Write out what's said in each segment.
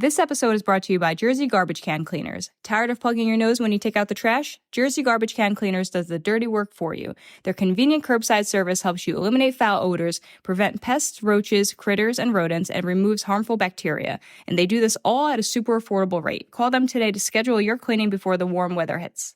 This episode is brought to you by Jersey Garbage Can Cleaners. Tired of plugging your nose when you take out the trash? Jersey Garbage Can Cleaners does the dirty work for you. Their convenient curbside service helps you eliminate foul odors, prevent pests, roaches, critters, and rodents, and removes harmful bacteria. And they do this all at a super affordable rate. Call them today to schedule your cleaning before the warm weather hits.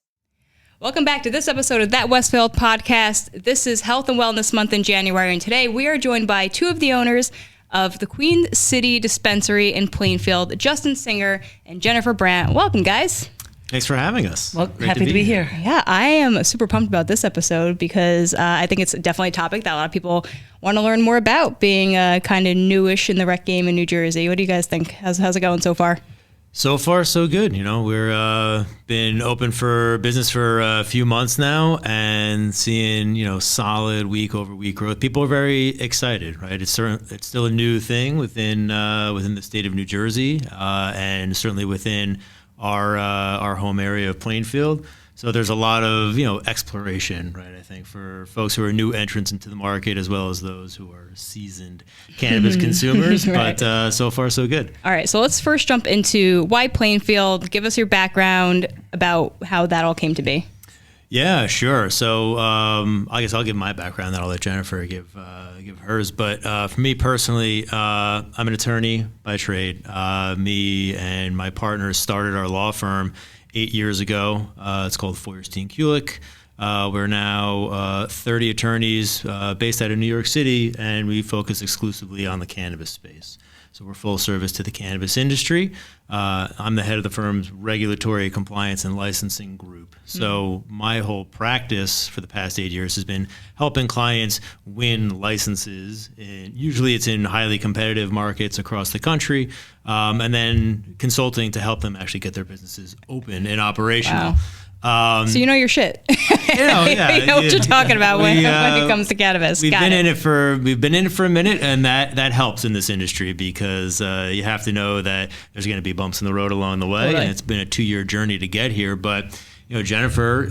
Welcome back to this episode of That Westfield Podcast. This is Health and Wellness Month in January, and today we are joined by two of the owners of the Queen City Dispensary in Plainfield, Justin Singer and Jennifer Brandt. Welcome, guys. Thanks for having us. Well, happy to be here. Yeah, I am super pumped about this episode because I think it's definitely a topic that a lot of people want to learn more about, being kind of newish in the rec game in New Jersey. What do you guys think? How's it going so far? So far, so good. You know, we're been open for business for a few months now and seeing, solid week over week growth. People are very excited, right? It's still a new thing within the state of New Jersey and certainly within our home area of Plainfield. So there's a lot of, exploration, right, I think, for folks who are new entrants into the market as well as those who are seasoned cannabis consumers. Right. But so far, so good. All right. So let's first jump into why Plainfield. Give us your background about how that all came to be. Yeah, sure. So I guess I'll give my background, then I'll let Jennifer give hers. But for me personally, I'm an attorney by trade. Me and my partner started our law firm 8 years ago. It's called Feuerstein Kulik. We're now 30 attorneys based out of New York City, and we focus exclusively on the cannabis space. So we're full service to the cannabis industry. I'm the head of the firm's regulatory compliance and licensing group. So my whole practice for the past 8 years has been helping clients win licenses. And usually it's in highly competitive markets across the country, and then consulting to help them actually get their businesses open and operational. Wow. So you know your shit. Yeah, you know what you're talking about when it comes to cannabis. We've been in it for a minute, and that helps in this industry because you have to know that there's going to be bumps in the road along the way, Totally. and it's been a 2-year journey to get here. But Jennifer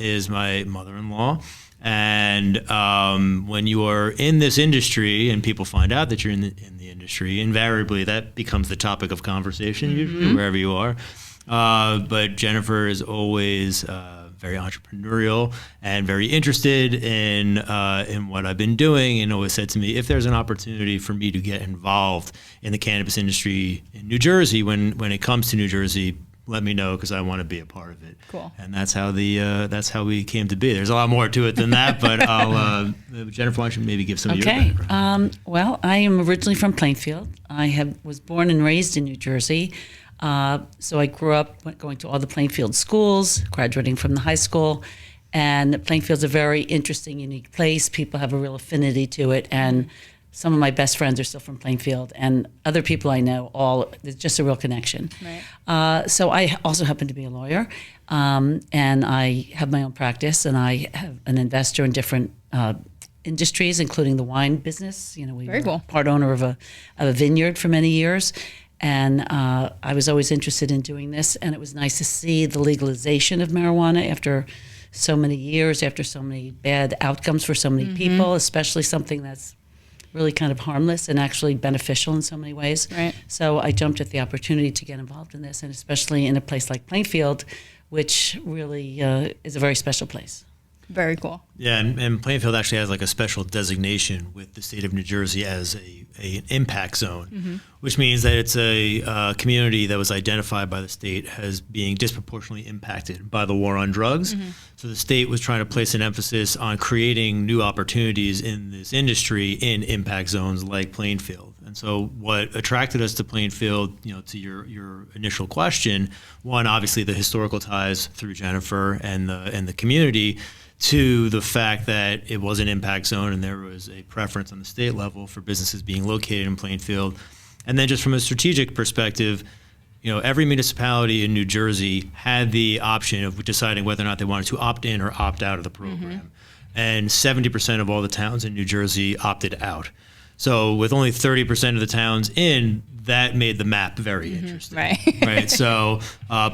is my mother-in-law, and when you are in this industry and people find out that you're in the industry, invariably that becomes the topic of conversation, usually wherever you are. But Jennifer is always very entrepreneurial and very interested in what I've been doing, and always said to me, if there's an opportunity for me to get involved in the cannabis industry in New Jersey, when it comes to New Jersey, let me know because I want to be a part of it. Cool. And that's how we came to be. There's a lot more to it than that, but Jennifer, why don't you maybe give some of your background? Well, I am originally from Plainfield. I was born and raised in New Jersey. So I grew up going to all the Plainfield schools, graduating from the high school, and Plainfield's a very interesting, unique place. People have a real affinity to it, and some of my best friends are still from Plainfield, and other people I know, there's just a real connection. Right. So I also happen to be a lawyer, and I have my own practice, and I have an investor in different industries, including the wine business. We Very were cool. part owner of a vineyard for many years. And I was always interested in doing this, and it was nice to see the legalization of marijuana after so many years, after so many bad outcomes for so many people, especially something that's really kind of harmless and actually beneficial in so many ways. Right. So I jumped at the opportunity to get involved in this, and especially in a place like Plainfield, which really is a very special place. Very cool. Yeah, and Plainfield actually has like a special designation with the state of New Jersey as an impact zone, which means that it's a community that was identified by the state as being disproportionately impacted by the war on drugs. So the state was trying to place an emphasis on creating new opportunities in this industry in impact zones like Plainfield. And so what attracted us to Plainfield, to your initial question, one, obviously the historical ties through Jennifer and the community, to the fact that it was an impact zone and there was a preference on the state level for businesses being located in Plainfield. And then just from a strategic perspective, every municipality in New Jersey had the option of deciding whether or not they wanted to opt in or opt out of the program. And 70% of all the towns in New Jersey opted out. So with only 30% of the towns in, that made the map very interesting. Right. Right. So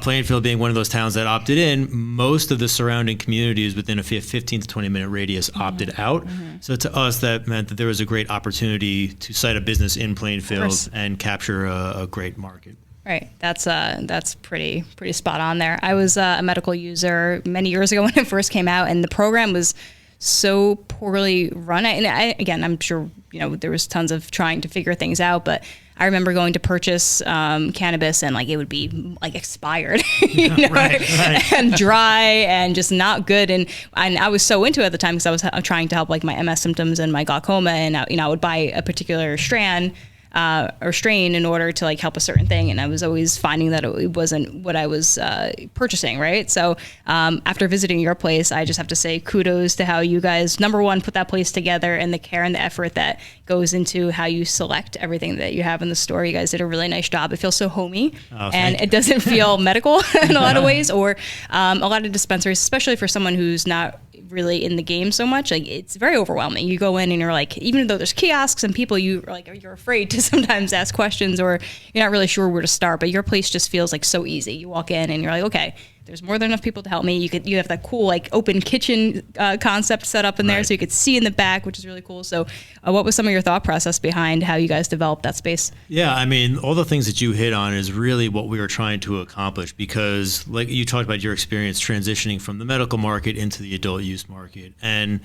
Plainfield being one of those towns that opted in, most of the surrounding communities within a 15 to 20 minute radius opted out. So to us, that meant that there was a great opportunity to site a business in Plainfield and capture a great market. Right. That's pretty spot on there. I was a medical user many years ago when it first came out, and the program was so poorly run. And again, I'm sure, there was tons of trying to figure things out, but I remember going to purchase cannabis and it would be expired, Right. and dry and just not good. And I was so into it at the time because I was trying to help my MS symptoms and my glaucoma, and I would buy a particular strain in order to help a certain thing, and I was always finding that it wasn't what I was purchasing, right? So after visiting your place, I just have to say kudos to how you guys, number one, put that place together, and the care and the effort that goes into how you select everything that you have in the store. You guys did a really nice job. It feels so homey, and it doesn't feel medical in a lot of ways, or a lot of dispensaries, especially for someone who's not really in the game so much, it's very overwhelming. You go in and you're even though there's kiosks and people, you're afraid to sometimes ask questions, or you're not really sure where to start, but your place just feels so easy. You walk in and you're okay, there's more than enough people to help me. You have that cool open kitchen concept set up in there, so you could see in the back, which is really cool. So what was some of your thought process behind how you guys developed that space? Yeah, I mean, all the things that you hit on is really what we were trying to accomplish, because you talked about your experience transitioning from the medical market into the adult use market. And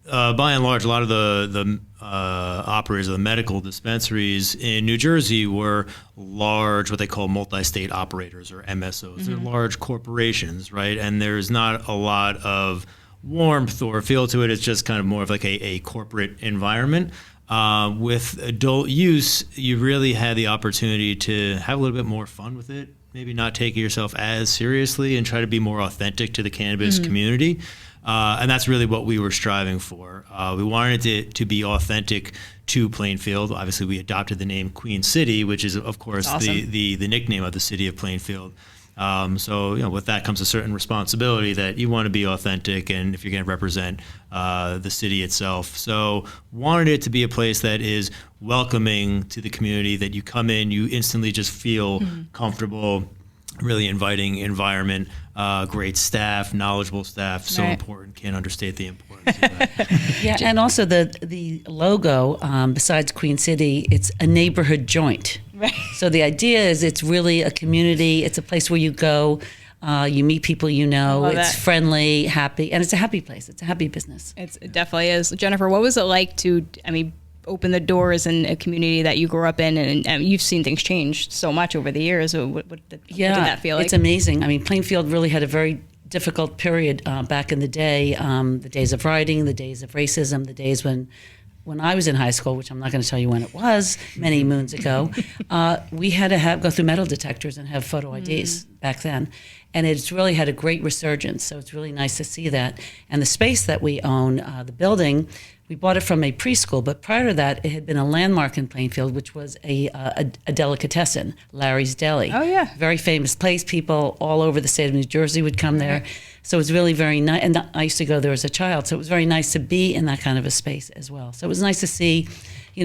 by and large, a lot of the operators of the medical dispensaries in New Jersey were large, what they call multi-state operators, or MSOs. They're large corporations, right? And there's not a lot of warmth or feel to it. It's just kind of more of a corporate environment. With adult use, you really had the opportunity to have a little bit more fun with it, maybe not take yourself as seriously, and try to be more authentic to the cannabis community. And that's really what we were striving for. We wanted it to be authentic to Plainfield. Obviously, we adopted the name Queen City, which is, of course, awesome. the nickname of the city of Plainfield. So with that comes a certain responsibility that you want to be authentic, and if you're going to represent the city itself. So wanted it to be a place that is welcoming to the community, that you come in, you instantly just feel comfortable, really inviting environment, great staff, knowledgeable staff, so important. Can't understate the importance of that. Yeah, and also the logo, besides Queen City, it's a neighborhood joint. Right. So the idea is it's really a community. It's a place where you go, you meet people it's friendly, happy, and it's a happy place. It's a happy business. It definitely is. Jennifer, what was it like to, open the doors in a community that you grew up in, and you've seen things change so much over the years. What did that feel like? It's amazing. Plainfield really had a very difficult period back in the day, the days of rioting, the days of racism, the days when I was in high school, which I'm not going to tell you when it was, many moons ago, we had to go through metal detectors and have photo IDs back then. And it's really had a great resurgence, so it's really nice to see that. And the space that we own, the building, we bought it from a preschool, but prior to that, it had been a landmark in Plainfield, which was a delicatessen, Larry's Deli. Oh, yeah. Very famous place. People all over the state of New Jersey would come there. So it was really very nice. And I used to go there as a child, so it was very nice to be in that kind of a space as well. So it was nice to see,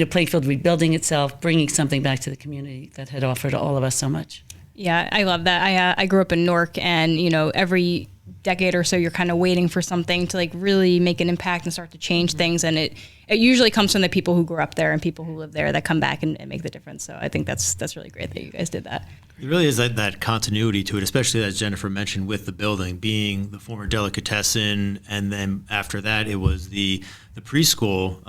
Plainfield rebuilding itself, bringing something back to the community that had offered all of us so much. Yeah, I love that. I grew up in Newark, and every decade or so you're kind of waiting for something to really make an impact and start to change things, and it usually comes from the people who grew up there and people who live there that come back and make the difference. So I think that's really great that you guys did that. It really is that continuity to it, especially as Jennifer mentioned, with the building being the former delicatessen, and then after that it was the preschool,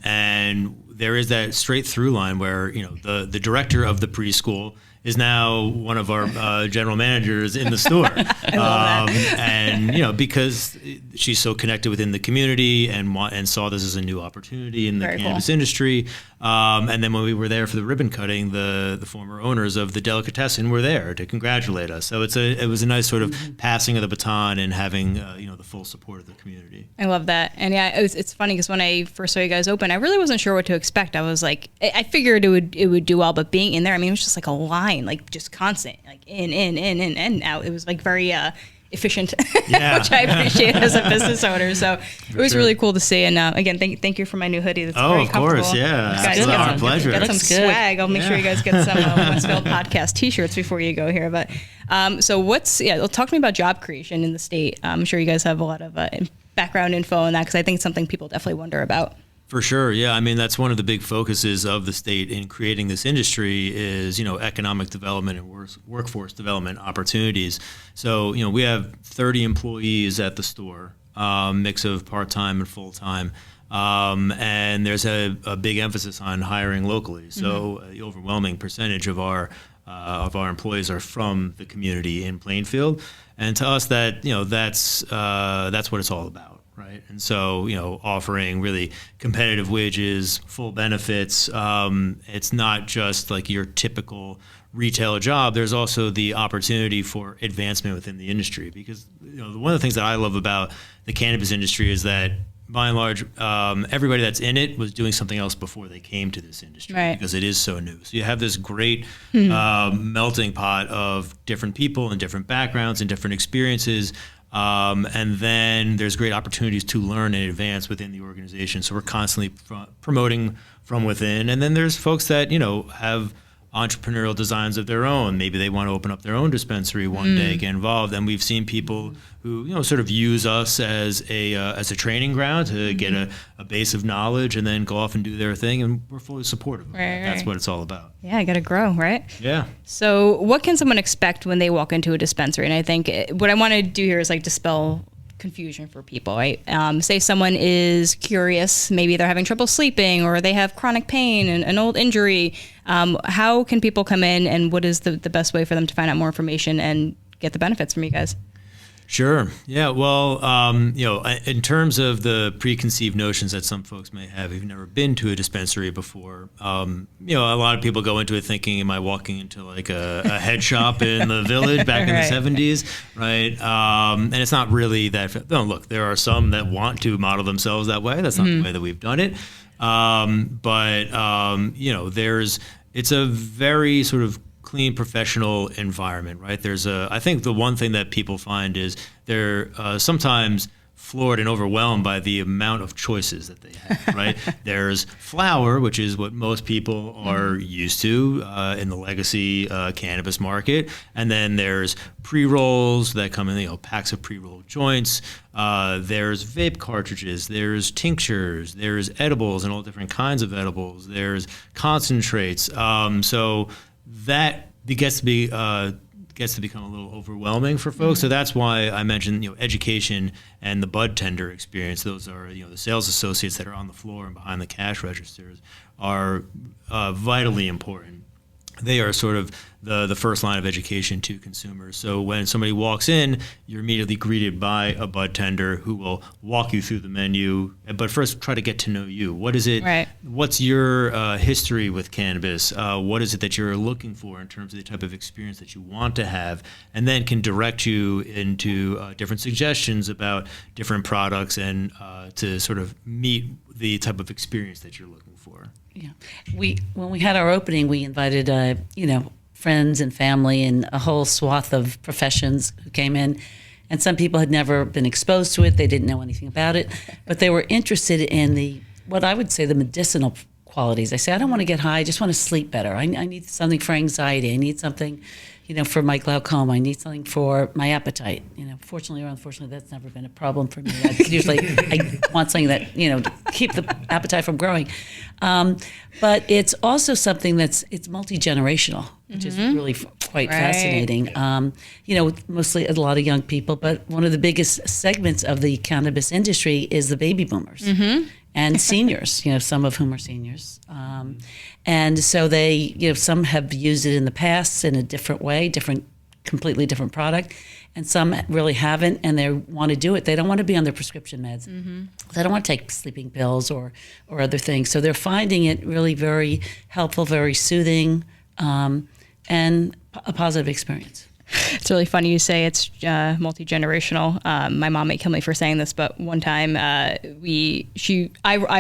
and there is that straight through line where the director of the preschool is now one of our general managers in the store. And because she's so connected within the community and saw this as a new opportunity in the cannabis industry. And then when we were there for the ribbon cutting, the former owners of the delicatessen were there to congratulate us. So it was a nice sort of passing of the baton and having the full support of the community. I love that. And yeah, it's funny because when I first saw you guys open, I really wasn't sure what to expect. I was like, I figured it would do well, but being in there, it was just like a line, just constant, in, out. It was very efficient, Yeah. which I appreciate as a business owner. So it was sure. really cool to see. And again, thank you for my new hoodie. That's very Of course, comfortable. yeah. You guys It's get our some- pleasure. Get some Looks good. swag. I'll make sure you guys get some Westfield Podcast T-shirts before you go here. But so talk to me about job creation in the state. I'm sure you guys have a lot of background info on that, because I think it's something people definitely wonder about. For sure, yeah. I mean, that's one of the big focuses of the state in creating this industry is, economic development and workforce development opportunities. So, we have 30 employees at the store, mix of part-time and full-time. And there's a big emphasis on hiring locally. So the overwhelming percentage of our employees are from the community in Plainfield. And to us, that's what it's all about. Right. And so, offering really competitive wages, full benefits. It's not just like your typical retail job. There's also the opportunity for advancement within the industry, because, one of the things that I love about the cannabis industry is that, by and large, everybody that's in it was doing something else before they came to this industry, right, because it is so new. So you have this great melting pot of different people and different backgrounds and different experiences. And then there's great opportunities to learn and advance within the organization. So we're constantly promoting from within. And then there's folks that, have entrepreneurial designs of their own. Maybe they want to open up their own dispensary one day, get involved. And we've seen people who, sort of use us as a training ground to get a base of knowledge and then go off and do their thing. And we're fully supportive of that. That's what it's all about. Yeah, I got to grow, right? Yeah. So what can someone expect when they walk into a dispensary? And I think what I want to do here is dispel confusion for people, right? Say someone is curious, maybe they're having trouble sleeping or they have chronic pain and an old injury. How can people come in, and what is the best way for them to find out more information and get the benefits from you guys? Sure. Yeah. Well, in terms of the preconceived notions that some folks may have, who've never been to a dispensary before, a lot of people go into it thinking, am I walking into like a head shop in the village back in the 70s, right? And it's not really that. No, look, there are some that want to model themselves that way. That's not the way that we've done it. It's a very sort of clean professional environment, right? I think the one thing that people find is they're sometimes floored and overwhelmed by the amount of choices that they have, right? There's flower, which is what most people are used to in the legacy cannabis market. And then there's pre-rolls that come in, packs of pre-rolled joints. There's vape cartridges, there's tinctures, there's edibles and all different kinds of edibles. There's concentrates. So that gets to become a little overwhelming for folks. So that's why I mentioned, education and the bud tender experience. Those are, the sales associates that are on the floor and behind the cash registers are vitally important. They are sort of the first line of education to consumers. So when somebody walks in, you're immediately greeted by a bud tender who will walk you through the menu, but first try to get to know you. What is it? Right. What's your history with cannabis? What is it that you're looking for in terms of the type of experience that you want to have? And then can direct you into different suggestions about different products and to sort of meet the type of experience that you're looking for. Yeah, when we had our opening, we invited friends and family and a whole swath of professions who came in, and some people had never been exposed to it. They didn't know anything about it, but they were interested in what I would say the medicinal qualities. I say, I don't want to get high, I just want to sleep better. I need something for anxiety. I need something, for my glaucoma. I need something for my appetite. Fortunately or unfortunately, that's never been a problem for me. I want something that, to keep the appetite from growing. But it's also something it's multi-generational, which is really quite fascinating. Mostly a lot of young people, but one of the biggest segments of the cannabis industry is the baby boomers. And seniors, some of whom are seniors. And so they, some have used it in the past in a different way, completely different product. And some really haven't, and they want to do it. They don't want to be on their prescription meds. They don't want to take sleeping pills or other things. So they're finding it really very helpful, very soothing, and a positive experience. It's really funny you say it's multi-generational. My mom may kill me for saying this, but one time I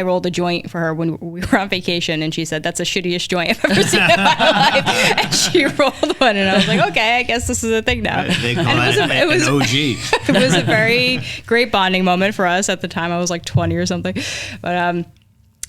rolled a joint for her when we were on vacation, and she said, "That's the shittiest joint I've ever seen in my life." And she rolled one, and I was like, "Okay, I guess this is a thing now." They call it an OG. It was a very great bonding moment for us at the time. I was like 20 or something, but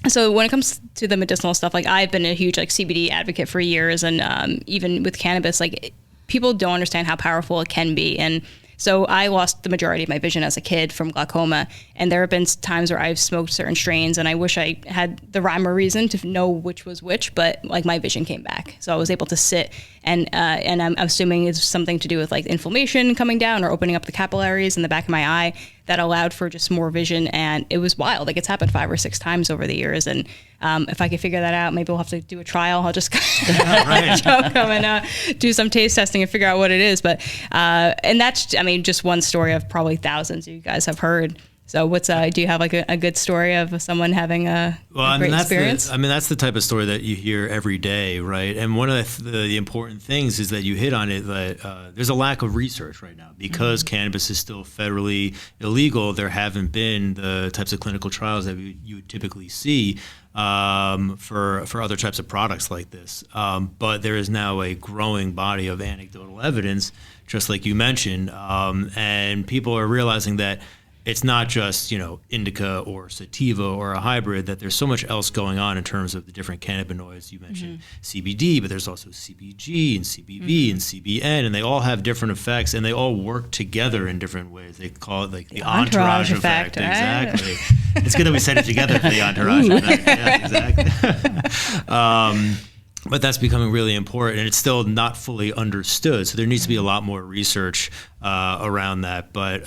so when it comes to the medicinal stuff, like I've been a huge like CBD advocate for years, and even with cannabis, like people don't understand how powerful it can be. And so I lost the majority of my vision as a kid from glaucoma, and there have been times where I've smoked certain strains, and I wish I had the rhyme or reason to know which was which, but like my vision came back, so I was able to sit, and I'm assuming it's something to do with like inflammation coming down or opening up the capillaries in the back of my eye that allowed for just more vision. And it was wild. Like it's happened 5 or 6 times over the years, and if I could figure that out, maybe we'll have to do a trial. I'll just come and do some taste testing and figure out what it is. But and that's, I mean, just one story of probably thousands you guys have heard. So what's do you have like a good story of someone having a great experience? That's the type of story that you hear every day, right? And one of the important things is that you hit on it, that there's a lack of research right now because cannabis is still federally illegal. There haven't been the types of clinical trials that you would typically see for other types of products like this. But there is now a growing body of anecdotal evidence, just like you mentioned, and people are realizing that it's not just, indica or sativa or a hybrid, that there's so much else going on in terms of the different cannabinoids. You mentioned CBD, but there's also CBG and CBV and CBN, and they all have different effects, and they all work together in different ways. They call it like the entourage effect. Right? Exactly. It's good that we said it together for the entourage effect. Yeah, exactly. But that's becoming really important, and it's still not fully understood. So there needs to be a lot more research around that. But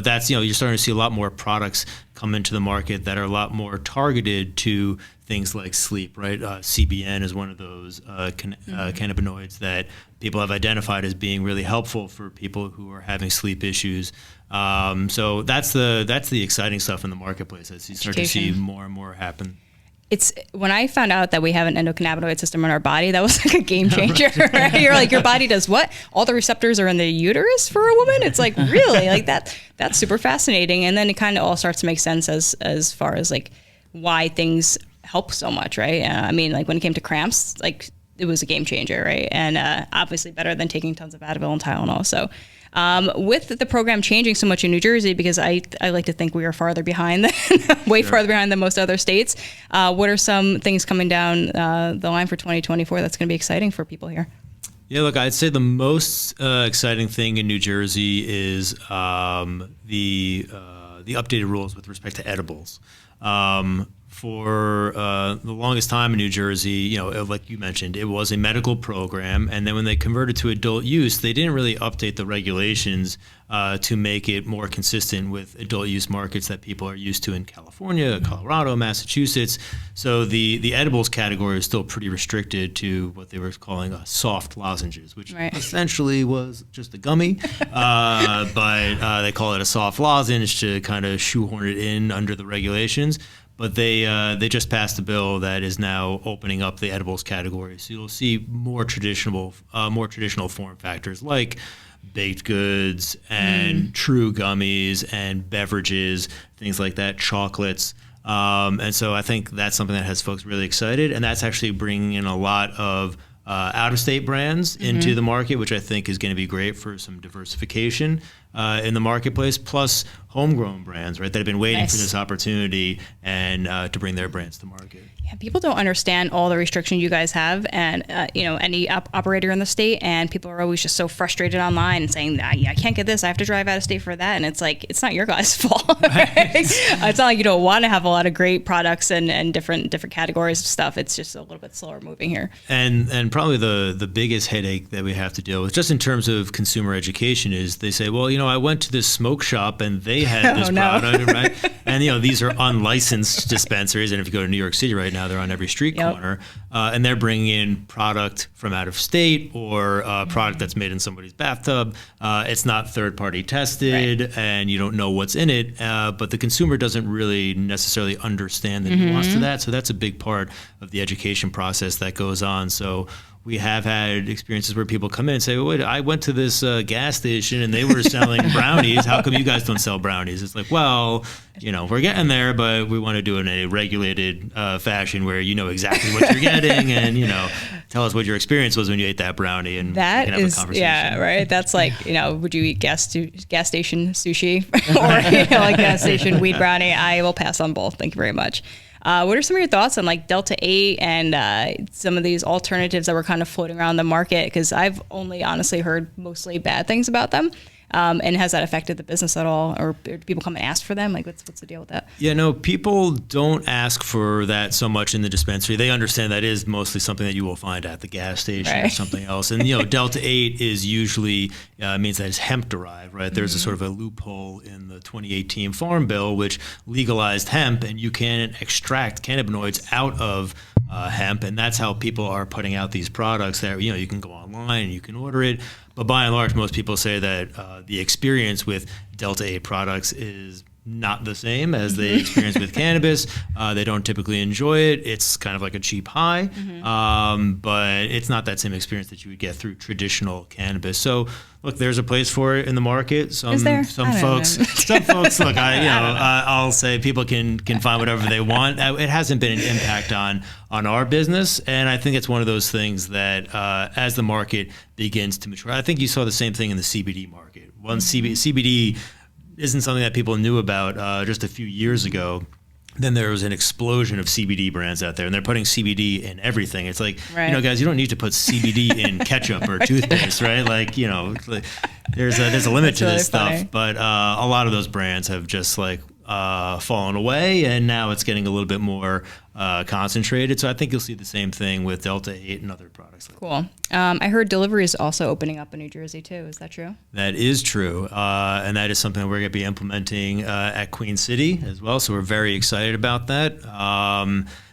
that's, you're starting to see a lot more products come into the market that are a lot more targeted to things like sleep, right? CBN is one of those cannabinoids that people have identified as being really helpful for people who are having sleep issues. So that's the exciting stuff in the marketplace as you start to see more and more happen. It's when I found out that we have an endocannabinoid system in our body, that was like a game changer. Right? You're like, your body does what? All the receptors are in the uterus for a woman? It's like, really? Like that's super fascinating. And then it kind of all starts to make sense as far as like why things help so much, right? I mean, like when it came to cramps, like it was a game changer, right? And obviously better than taking tons of Advil and Tylenol. So with the program changing so much in New Jersey, because I like to think we are farther behind, farther behind than most other states. What are some things coming down the line for 2024 that's going to be exciting for people here? Yeah, look, I'd say the most exciting thing in New Jersey is the updated rules with respect to edibles. For the longest time in New Jersey, like you mentioned, it was a medical program. And then when they converted to adult use, they didn't really update the regulations to make it more consistent with adult use markets that people are used to in California, Colorado, Massachusetts. So the edibles category is still pretty restricted to what they were calling soft lozenges, which essentially was just a gummy. But they call it a soft lozenge to kind of shoehorn it in under the regulations. But they just passed a bill that is now opening up the edibles category. So you'll see more traditional form factors like baked goods and true gummies and beverages, things like that, chocolates. And so I think that's something that has folks really excited. And that's actually bringing in a lot of out-of-state brands into the market, which I think is going to be great for some diversification in the marketplace, plus homegrown brands, right, that have been waiting for this opportunity and to bring their brands to market. Yeah, people don't understand all the restrictions you guys have, and any operator in the state, and people are always just so frustrated online and saying, I can't get this, I have to drive out of state for that, and it's like, it's not your guys' fault. Right? It's not like you don't want to have a lot of great products and different categories of stuff. It's just a little bit slower moving here. And probably the biggest headache that we have to deal with, just in terms of consumer education, is they say, well, I went to this smoke shop and they had this product, right? And these are unlicensed dispensaries, and if you go to New York City right now, they're on every street corner, and they're bringing in product from out of state or product that's made in somebody's bathtub. It's not third-party tested, and you don't know what's in it, but the consumer doesn't really necessarily understand the nuance to that. So that's a big part of the education process that goes on. So we have had experiences where people come in and say, well, wait, I went to this gas station and they were selling brownies. How come you guys don't sell brownies? It's like, well, we're getting there, but we want to do it in a regulated fashion where you know exactly what you're getting and, tell us what your experience was when you ate that brownie and that we can have is, a conversation. yeah, right. That's like, would you eat gas station sushi or, like gas station weed brownie? I will pass on both. Thank you very much. What are some of your thoughts on like Delta 8 and some of these alternatives that were kind of floating around the market? Because I've only honestly heard mostly bad things about them. And has that affected the business at all? Or do people come and ask for them? Like, what's the deal with that? Yeah, no, people don't ask for that so much in the dispensary. They understand that is mostly something that you will find at the gas station or something else. And, Delta 8 is usually means that it's hemp derived, right? There's a sort of a loophole in the 2018 Farm Bill, which legalized hemp, and you can extract cannabinoids out of hemp. And that's how people are putting out these products that, you can go online and you can order it. But by and large, most people say that the experience with Delta 8 products is not the same as they experience with cannabis. They don't typically enjoy it. It's kind of like a cheap high, but it's not that same experience that you would get through traditional cannabis. So, look, there's a place for it in the market. Some folks, look, I'll say people can find whatever they want. It hasn't been an impact on our business, and I think it's one of those things that as the market begins to mature, I think you saw the same thing in the CBD market. CBD isn't something that people knew about just a few years ago. Then there was an explosion of CBD brands out there, and they're putting CBD in everything. It's like, guys, you don't need to put CBD in ketchup or toothpaste, right? Like, there's a limit to this stuff. But a lot of those brands have just fallen away, and now it's getting a little bit more concentrated. So I think you'll see the same thing with Delta 8 and other products. Cool. I heard delivery is also opening up in New Jersey too. Is that true? That is true. And that is something that we're going to be implementing at Queen City as well. So we're very excited about that.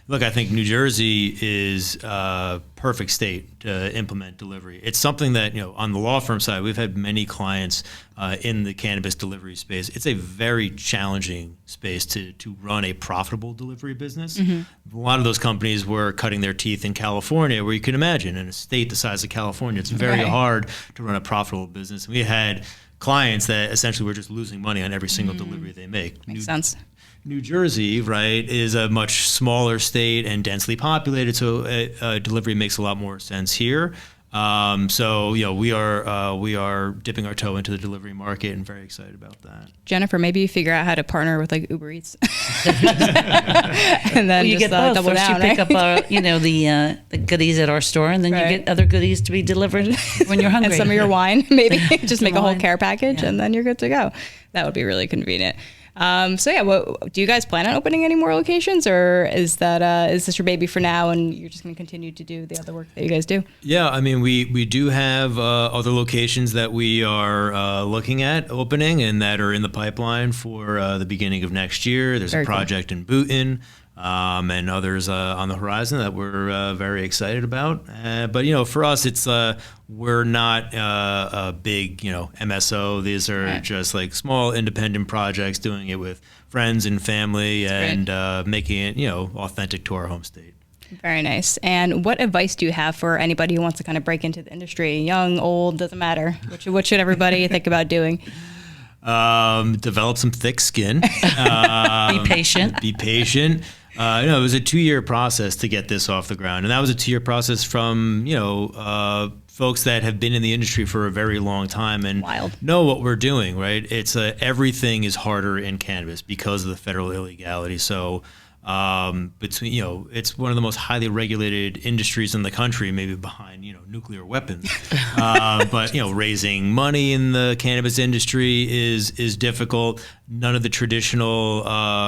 Look, I think New Jersey is a perfect state to implement delivery. It's something that, on the law firm side, we've had many clients in the cannabis delivery space. It's a very challenging space to run a profitable delivery business. A lot of those companies were cutting their teeth in California, where you can imagine in a state the size of California, it's very hard to run a profitable business. We had clients that essentially were just losing money on every single delivery they make. Makes sense. New Jersey, right, is a much smaller state and densely populated, so delivery makes a lot more sense here. So we are dipping our toe into the delivery market and very excited about that. Jennifer, maybe you figure out how to partner with like Uber Eats, and then you get both. double First down. you pick up the goodies at our store, and then you get other goodies to be delivered when you're hungry. And some of your wine, maybe just make a whole wine. care package, and then you're good to go. That would be really convenient. What do you guys plan on opening any more locations, or is this your baby for now, and you're just going to continue to do the other work that you guys do? Yeah, I mean, we do have other locations that we are looking at opening and that are in the pipeline for the beginning of next year. There's a project in Boonton. And others on the horizon that we're very excited about. But for us, it's we're not a big MSO. These are just like small independent projects, doing it with friends and family, and making it authentic to our home state. Very nice. And what advice do you have for anybody who wants to kind of break into the industry? Young, old, doesn't matter. What should everybody think about doing? Develop some thick skin. Be patient. Be patient. It was a 2-year process to get this off the ground, and that was a 2-year process from folks that have been in the industry for a very long time and know what we're doing. Right? It's everything is harder in cannabis because of the federal illegality. So. It's one of the most highly regulated industries in the country, maybe behind, nuclear weapons. But raising money in the cannabis industry is difficult. None of the traditional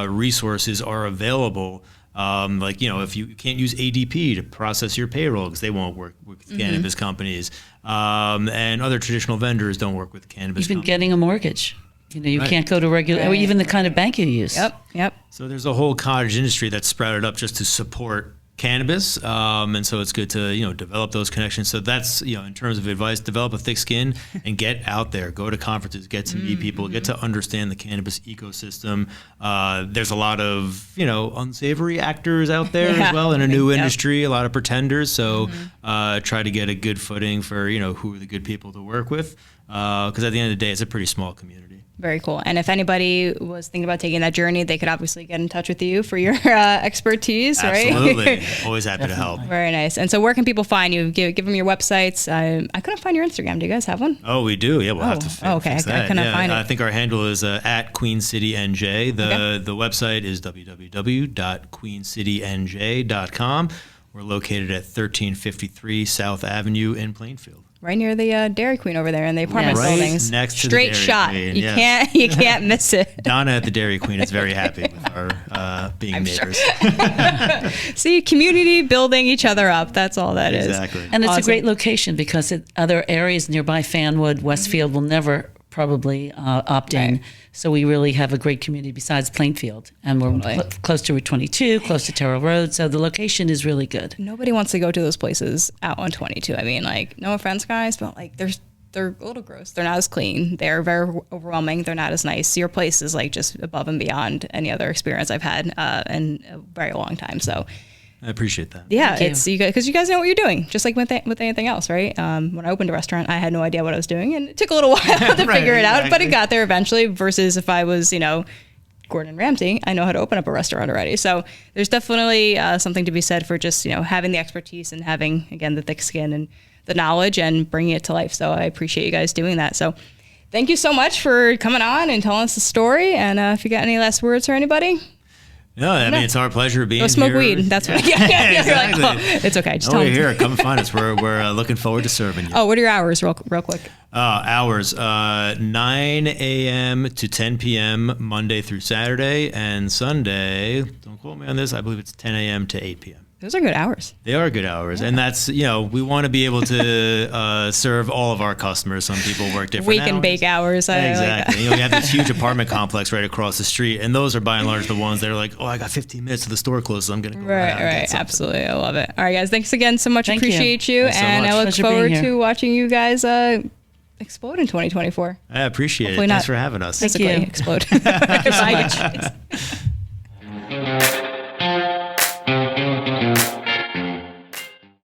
resources are available. If you can't use ADP to process your payroll because they won't work with cannabis companies, and other traditional vendors don't work with cannabis Even companies. getting a mortgage. You can't go to regular, or even the kind of bank you use. Yep. So there's a whole cottage industry that's sprouted up just to support cannabis, and so it's good to develop those connections. So that's in terms of advice, develop a thick skin and get out there, go to conferences, get to meet people, get to understand the cannabis ecosystem. There's a lot of unsavory actors out there as well in a new industry, a lot of pretenders. So try to get a good footing for who are the good people to work with, because at the end of the day, it's a pretty small community. Very cool. And if anybody was thinking about taking that journey, they could obviously get in touch with you for your expertise, right? Absolutely. Always happy to help. Very nice. And so where can people find you? Give them your websites. I couldn't find your Instagram. Do you guys have one? Oh, we do. Yeah, we'll have to fix that. I couldn't find it. I think our handle is at Queen City NJ. The website is www.queencitynj.com. We're located at 1353 South Avenue in Plainfield. Right near the Dairy Queen over there in the apartment buildings. Next to Straight the Dairy shot. Queen. You can't miss it. Donna at the Dairy Queen is very happy with our being neighbors. Sure. See, community building each other up. That's all that is. Exactly. And it's a great location because other areas nearby, Fanwood, Westfield, will never probably opt in. So we really have a great community besides Plainfield. And we're close to Route 22, close to Terrell Road. So the location is really good. Nobody wants to go to those places out on 22. I mean, no offense, guys, but they're a little gross. They're not as clean. They're very overwhelming. They're not as nice. Your place is just above and beyond any other experience I've had in a very long time. So I appreciate that. Yeah, it's because you guys know what you're doing, just like with anything else, right? When I opened a restaurant, I had no idea what I was doing, and it took a little while to figure it out, but it got there eventually. Versus if I was, Gordon Ramsay, I know how to open up a restaurant already. So there's definitely something to be said for just having the expertise and having, again, the thick skin and the knowledge and bringing it to life. So I appreciate you guys doing that. So thank you so much for coming on and telling us the story. And if you got any last words for anybody. No, I mean, it's our pleasure being here. Go smoke weed. That's what. Yeah. Exactly. You're like, it's okay. Just tell me. Here. Come find us. We're looking forward to serving you. Oh, what are your hours, real quick? Hours 9 a.m. to 10 p.m. Monday through Saturday, and Sunday. Don't quote me on this. I believe it's 10 a.m. to 8 p.m. Those are good hours. They are good hours. And that's, we want to be able to serve all of our customers. Some people work different Wake hours. and bake hours. Exactly. We have this huge apartment complex right across the street. And those are by and large the ones that are like, I got 15 minutes to the store closes. I'm going to go Right. Absolutely. I love it. All right, guys. Thanks again so much. Thank Appreciate you. And I look forward to watching you guys explode in 2024. I appreciate Hopefully it. not Thanks for having us. Physically explode. Bye, guys.